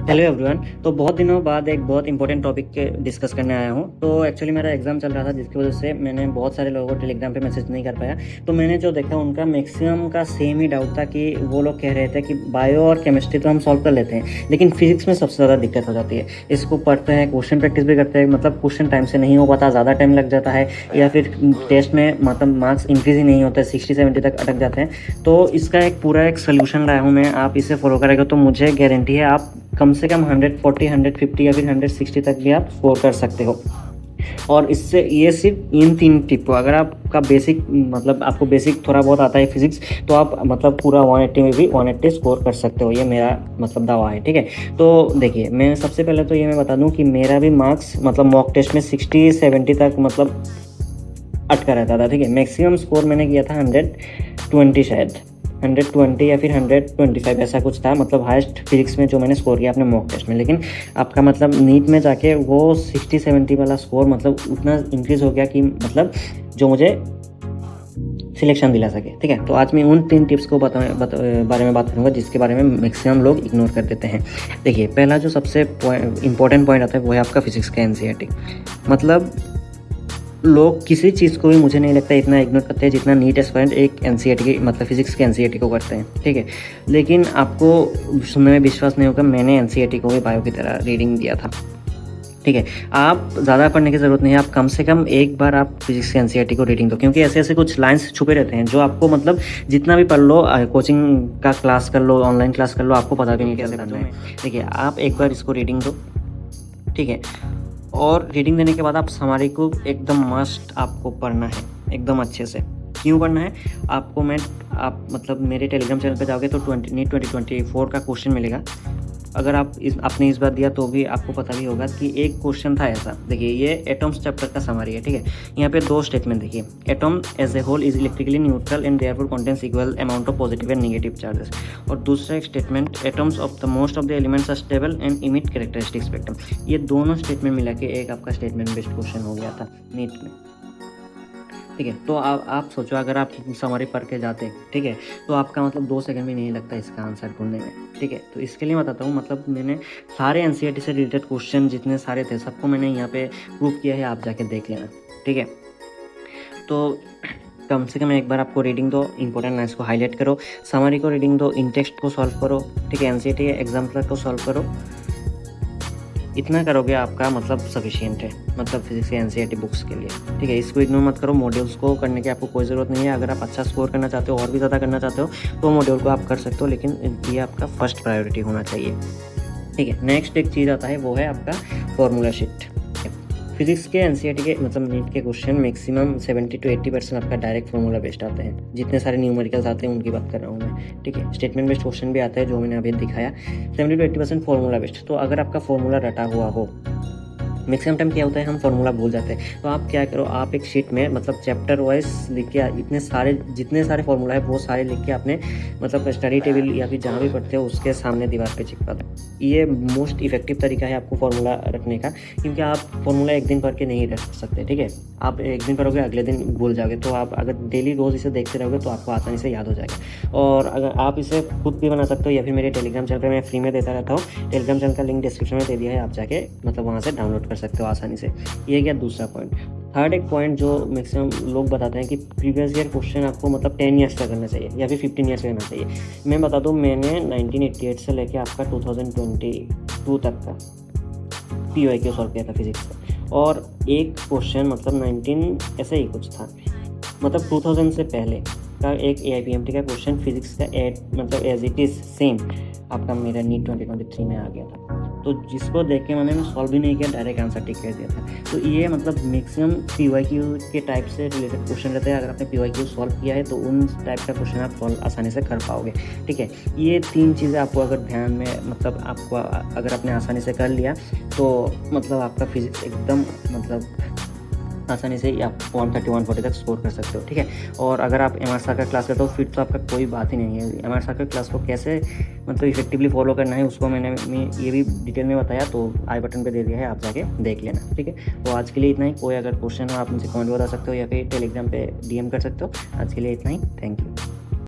Hello everyone. तो बहुत दिनों बाद एक बहुत इंपॉर्टेंट टॉपिक के डिस्कस करने आया हूँ। तो एक्चुअली मेरा एग्जाम चल रहा था, जिसकी वजह से मैंने बहुत सारे लोगों को टेलीग्राम पे मैसेज नहीं कर पाया। तो मैंने जो देखा उनका मैक्सिमम का सेम ही डाउट था कि वो लोग कह रहे थे कि बायो और केमिस्ट्री तो हम सॉल्व कर लेते हैं, लेकिन फिजिक्स में सबसे ज़्यादा दिक्कत हो जाती है। इसको पढ़ते हैं, क्वेश्चन प्रैक्टिस भी करते हैं, मतलब क्वेश्चन टाइम से नहीं हो पाता, ज़्यादा टाइम लग जाता है, या फिर टेस्ट में मतलब मार्क्स इंक्रीज ही नहीं होते, 60-70 तक अटक जाते हैं। तो इसका एक पूरा एक सोल्यूशन लाया हूँ मैं। आप इसे फॉलो करेंगे तो मुझे गारंटी है आप कम से कम 140, 150 या फिर 160 तक भी आप स्कोर कर सकते हो। और इससे ये सिर्फ इन 3 टिप को, अगर आपका बेसिक मतलब आपको बेसिक थोड़ा बहुत आता है फिजिक्स, तो आप मतलब पूरा 180 में भी 180 स्कोर कर सकते हो। ये मेरा मतलब दावा है, ठीक है। तो देखिए, मैं सबसे पहले तो ये मैं बता दूं कि मेरा भी मार्क्स मतलब मॉक टेस्ट में 60-70 तक मतलब अटका रहता था, ठीक है। मैक्सिमम स्कोर मैंने किया था 120, शायद 120 या फिर 125 ऐसा कुछ था, मतलब हाईएस्ट फिजिक्स में जो मैंने स्कोर किया अपने मॉक टेस्ट में। लेकिन आपका मतलब नीट में जाके वो 60-70 वाला स्कोर मतलब उतना इंक्रीज़ हो गया कि मतलब जो मुझे सिलेक्शन दिला सके, ठीक है। तो आज मैं उन 3 टिप्स को बारे में बात करूँगा, जिसके बारे में मैक्सिमम लोग इग्नोर कर देते हैं। देखिए, पहला जो सबसे इंपॉर्टेंट पॉइंट आता है वो है आपका फिजिक्स का एनसीईआरटी। मतलब लोग किसी चीज़ को भी मुझे नहीं लगता इतना इग्नोर करते हैं जितना नीट एस्पिरेंट एक एनसीईआरटी की मतलब फिजिक्स के एनसीईआरटी को करते हैं, ठीक है। लेकिन आपको सुनने में विश्वास नहीं होगा, मैंने एनसीईआरटी को भी बायो की तरह रीडिंग दिया था, ठीक है। आप ज़्यादा पढ़ने की ज़रूरत नहीं है, आप कम से कम एक बार आप फिजिक्स के एनसीईआरटी को रीडिंग दो, क्योंकि ऐसे ऐसे कुछ लाइंस छुपे रहते हैं जो आपको मतलब जितना भी पढ़ लो, कोचिंग का क्लास कर लो, ऑनलाइन क्लास कर लो, आपको पता भी नहीं कैसे करना है। देखिए, आप एक बार इसको रीडिंग दो, ठीक है। और रीडिंग देने के बाद आप समरी को एकदम मस्ट आपको पढ़ना है एकदम अच्छे से। क्यों पढ़ना है आपको, आप मतलब मेरे टेलीग्राम चैनल पे जाओगे तो नीट 2024 का क्वेश्चन मिलेगा। अगर आपने इस बार दिया तो भी आपको पता भी होगा कि एक क्वेश्चन था ऐसा। देखिए, ये एटम्स चैप्टर का समरी है, ठीक है। यहाँ पे 2 स्टेटमेंट देखिए, atom as a whole is electrically neutral and therefore contains equal amount of positive and negative charges. और दूसरा एक statement, atoms of the most of the elements are stable and emit characteristic spectrum. ये दोनों statement मिला के एक आपका statement based question हो गया था नीट में, ठीक है। तो आप सोचो, अगर आप समरी पढ़ के जाते, ठीक है, तो आपका मतलब 2 सेकंड भी नहीं लगता इसका आंसर ढूंढने में, ठीक है। तो इसके लिए बताता हूँ, मतलब मैंने सारे एनसीईआरटी से रिलेटेड क्वेश्चन जितने सारे थे सबको मैंने यहाँ पे प्रूव किया है, आप जाके देख लेना, ठीक है। तो कम से कम एक बार आपको रीडिंग दो, इंपॉर्टेंट लाइन्स को हाईलाइट करो, समरी को रीडिंग दो, इन टेक्स्ट को सॉल्व करो, ठीक है, एनसीईआरटी एग्जाम्पलर को सॉल्व करो। इतना करोगे आपका मतलब सफिशिएंट है, मतलब फिजिक्स के एनसीईआरटी बुक्स के लिए, ठीक है। इसको इग्नोर मत करो, मॉड्यूल्स को करने की आपको कोई ज़रूरत नहीं है। अगर आप अच्छा स्कोर करना चाहते हो और भी ज़्यादा करना चाहते हो तो मॉड्यूल को आप कर सकते हो, लेकिन ये आपका फर्स्ट प्रायोरिटी होना चाहिए, ठीक है। नेक्स्ट एक चीज़ आता है वो है आपका फॉर्मूला शीट। फिजिक्स के एनसीईआरटी के मतलब नीट के क्वेश्चन मैक्सिमम 70-80% आपका डायरेक्ट फॉर्मूला बेस्ड आते हैं। जितने सारे न्यूमेरिकल्स आते हैं उनकी बात कर रहा हूँ मैं, ठीक है। स्टेटमेंट बेस्ड क्वेश्चन भी आता है जो मैंने अभी दिखाया, 70-80% फॉर्मूला बेस्ड। तो अगर आपका फॉर्मूला रटा हुआ हो, मैक्सिमम टाइम क्या होता है हम फॉर्मूला भूल जाते हैं, तो आप क्या करो, आप एक शीट में मतलब चैप्टर वाइज लिख के जितने सारे फॉर्मूला है वो सारे लिख के अपने मतलब स्टडी टेबल या फिर जहाँ भी पढ़ते हो उसके सामने दीवार पे चिपका दो। ये मोस्ट इफेक्टिव तरीका है आपको फॉर्मूला रखने का, क्योंकि आप फॉर्मूला एक दिन पढ़ के नहीं रख सकते, ठीक है। आप एक दिन पढ़ोगे, अगले दिन भूल जाओगे। तो आप अगर डेली रोज़ इसे देखते रहोगे तो आपको आसानी से याद हो जाएगा। और अगर आप इसे खुद भी बना सकते हो, या फिर मेरे टेलीग्राम चैनल पर मैं फ्री में देता रहता हूँ, टेलीग्राम चैनल का लिंक डिस्क्रिप्शन में दे दिया है, आप जाके मतलब वहाँ से डाउनलोड कर सकते हो आसानी से। ये गया दूसरा पॉइंट। थर्ड एक पॉइंट जो मैक्सिमम लोग बताते हैं कि प्रीवियस ईयर क्वेश्चन आपको मतलब 10 ईयर्स का करना चाहिए या फिर 15 ईयर्स का करना चाहिए। मैं बता दूं, मैंने 1988 से लेके आपका 2022 तक का PYQ सॉल्व किया था फिजिक्स का, और एक क्वेश्चन मतलब 19 ऐसे ही कुछ था, मतलब 2000 से पहले का एक AIPMT का क्वेश्चन फिजिक्स का मतलब एज इट इज़ सेम आपका मेरा नीट 2023 में आ गया था। तो जिसको देख के मैंने सॉल्व भी नहीं किया, डायरेक्ट आंसर टिक कर दिया था। तो ये मतलब मैक्सिमम PYQ के टाइप से रिलेटेड क्वेश्चन रहते हैं। अगर आपने PYQ सॉल्व किया है तो उन टाइप का क्वेश्चन आप सॉल्व आसानी से कर पाओगे, ठीक है। ये 3 चीज़ें आपको अगर ध्यान में मतलब आपको अगर आपने आसानी से कर लिया तो मतलब आपका फिजिक्स एकदम मतलब आसानी से आप 130-140 तक स्कोर कर सकते हो, ठीक है। और अगर आप MR सर का क्लास लेते हो फिर तो आपका कोई बात ही नहीं है। MR सर का क्लास को कैसे मतलब इफेक्टिवली फॉलो करना है उसको मैंने ये भी डिटेल में बताया, तो आई बटन पे दे दिया है, आप जाके देख लेना, ठीक है। तो आज के लिए इतना ही। कोई अगर क्वेश्चन हो आप मुझे कमेंट बता सकते हो या फिर टेलीग्राम पे DM कर सकते हो। आज के लिए इतना ही, थैंक यू।